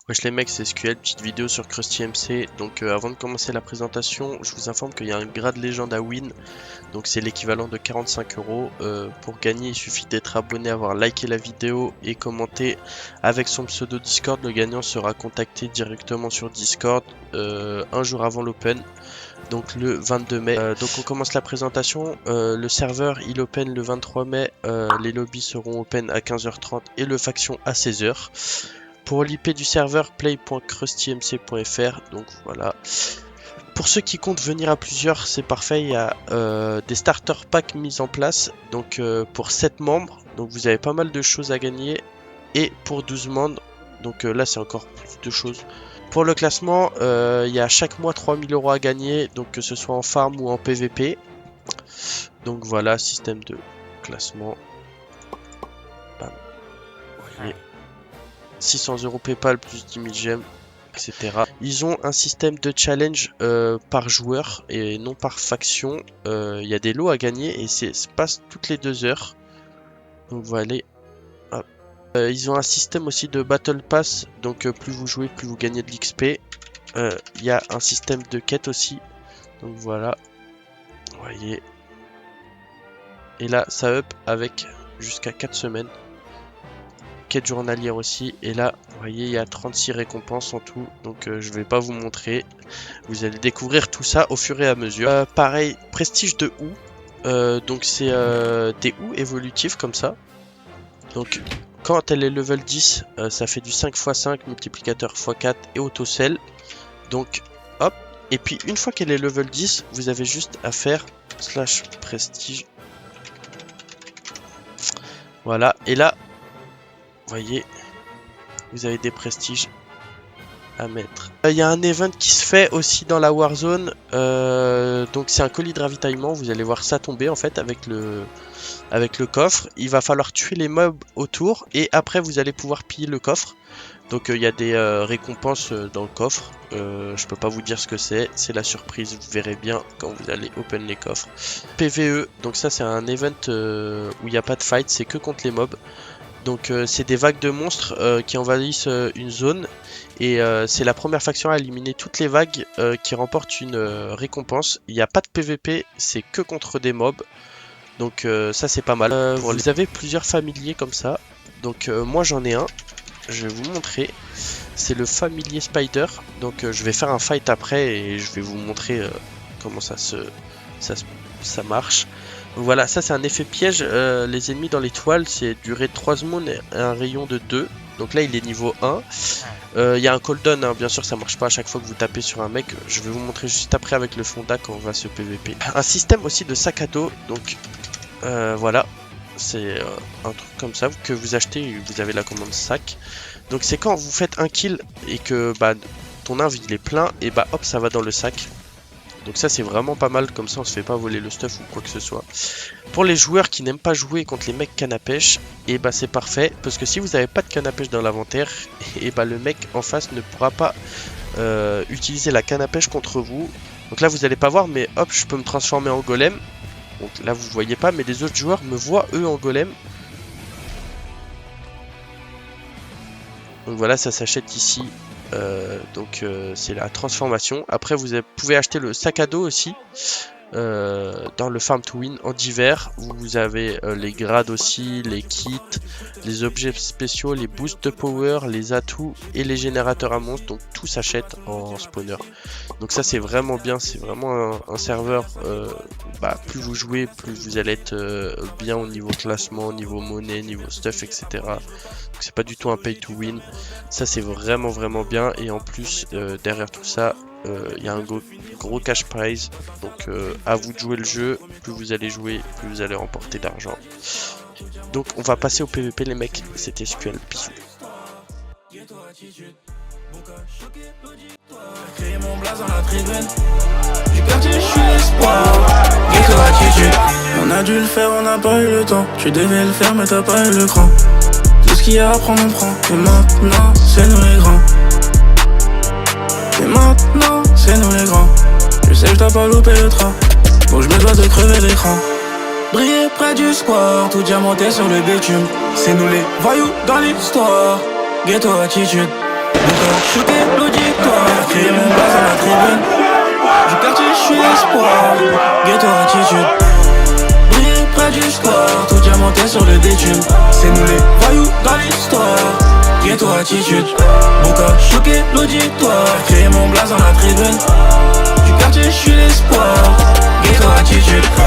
Wesh les mecs, c'est SQL, petite vidéo sur Krusty MC. Donc avant de commencer la présentation, je vous informe qu'il y a un grade légende à win. Donc c'est l'équivalent de 45 euros. Pour gagner, il suffit d'être abonné, avoir liké la vidéo et commenté avec son pseudo Discord. Le gagnant sera contacté directement sur Discord un jour avant l'open. Donc le 22 mai. Donc on commence la présentation. Le serveur il open le 23 mai. Les lobbies seront open à 15h30 et le faction à 16h. Pour l'IP du serveur, play.krustymc.fr. Donc voilà. Pour ceux qui comptent venir à plusieurs, c'est parfait. Il y a des starter packs mis en place. Donc pour 7 membres. Donc vous avez pas mal de choses à gagner. Et pour 12 membres. Donc là c'est encore plus de choses. Pour le classement, il y a chaque mois 3000 euros à gagner. Donc que ce soit en farm ou en PVP. Donc voilà, système de classement. Bam. Et 600 euros PayPal plus 10 000 gemmes, etc. Ils ont un système de challenge par joueur et non par faction. Il y a des lots à gagner et ça se passe toutes les 2 heures. Donc voilà. Ils ont un système aussi de Battle Pass. Donc plus vous jouez, plus vous gagnez de l'XP. Il y a un système de quête aussi. Donc voilà. Vous voyez. Et là, ça up avec jusqu'à 4 semaines. Quête journalière aussi, et là vous voyez il y a 36 récompenses en tout, donc je vais pas vous montrer, vous allez découvrir tout ça au fur et à mesure. Pareil, prestige de houe, donc c'est des houes évolutives comme ça, donc quand elle est level 10 ça fait du 5 x 5 multiplicateur x 4 et auto-sell, donc hop, et puis une fois qu'elle est level 10 vous avez juste à faire slash prestige, voilà, et là vous voyez, vous avez des prestiges à mettre. Il y a un event qui se fait aussi dans la Warzone. Donc c'est un colis de ravitaillement. Vous allez voir ça tomber en fait avec le coffre. Il va falloir tuer les mobs autour. Et après vous allez pouvoir piller le coffre. Donc il y a des récompenses dans le coffre. Je peux pas vous dire ce que c'est. C'est la surprise. Vous verrez bien quand vous allez open les coffres. PVE. Donc ça c'est un event où il n'y a pas de fight. C'est que contre les mobs. Donc c'est des vagues de monstres qui envahissent une zone et c'est la première faction à éliminer toutes les vagues qui remporte une récompense. Il n'y a pas de PVP, c'est que contre des mobs. Donc ça c'est pas mal. Vous avez plusieurs familiers comme ça. Donc moi j'en ai un, je vais vous montrer. C'est le familier Spider. Donc je vais faire un fight après et je vais vous montrer comment ça marche. Voilà, ça c'est un effet piège, les ennemis dans l'étoile c'est durée de 3 secondes et un rayon de 2. Donc là il est niveau 1. Il y a un cooldown, hein, bien sûr ça marche pas à chaque fois que vous tapez sur un mec. Je vais vous montrer juste après avec le fonda quand on va se PVP. Un système aussi de sac à dos, donc voilà. C'est un truc comme ça que vous achetez et vous avez la commande sac. Donc c'est quand vous faites un kill et que bah, ton inv il est plein, et bah hop ça va dans le sac. Donc ça c'est vraiment pas mal, comme ça on se fait pas voler le stuff ou quoi que ce soit. Pour les joueurs qui n'aiment pas jouer contre les mecs canne à pêche, et bah c'est parfait, parce que si vous n'avez pas de canne à pêche dans l'inventaire, et bah le mec en face ne pourra pas utiliser la canne à pêche contre vous. Donc là vous allez pas voir, mais hop je peux me transformer en golem. Donc là vous voyez pas, mais les autres joueurs me voient eux en golem. Donc voilà, ça s'achète ici. C'est la transformation. Après vous pouvez acheter le sac à dos aussi dans le farm to win en divers. Vous avez les grades aussi, les kits, les objets spéciaux, les boosts de power, les atouts et les générateurs à monstres. Donc tout s'achète en spawner. Donc ça c'est vraiment bien, c'est vraiment un serveur plus vous jouez, plus vous allez être bien au niveau classement, niveau monnaie, niveau stuff, etc. Donc c'est pas du tout un pay to win. Ça c'est vraiment bien, et en plus derrière tout ça il y a un gros cash prize. Donc à vous de jouer le jeu, plus vous allez jouer, plus vous allez remporter d'argent. Donc on va passer au PVP les mecs, c'était SQL, bisous. Créer mon blaze dans la tribune du quartier, je suis l'espoir. Ghetto attitude. On a dû le faire, on n'a pas eu le temps. Tu devais le faire mais t'as pas eu le cran. Tout ce qu'il y a à prendre on prend. Et maintenant c'est nous les grands. Et maintenant c'est nous les grands. Je sais que t'as pas loupé le train. Donc je me dois de crever l'écran. Briller près du square, tout diamanté sur le bitume. C'est nous les voyous dans l'histoire. Ghetto attitude. cas, choqué l'auditoire. Créer mon blaze à la tribune. Du quartier, je suis l'espoir. Ghetto attitude. Briller près du score. Tout diamanté sur le détume. C'est nous les voyous dans l'histoire. Ghetto attitude. Mon cas, choqué l'auditoire. Créer mon blaze dans la tribune. Du quartier, je suis l'espoir. Ghetto attitude.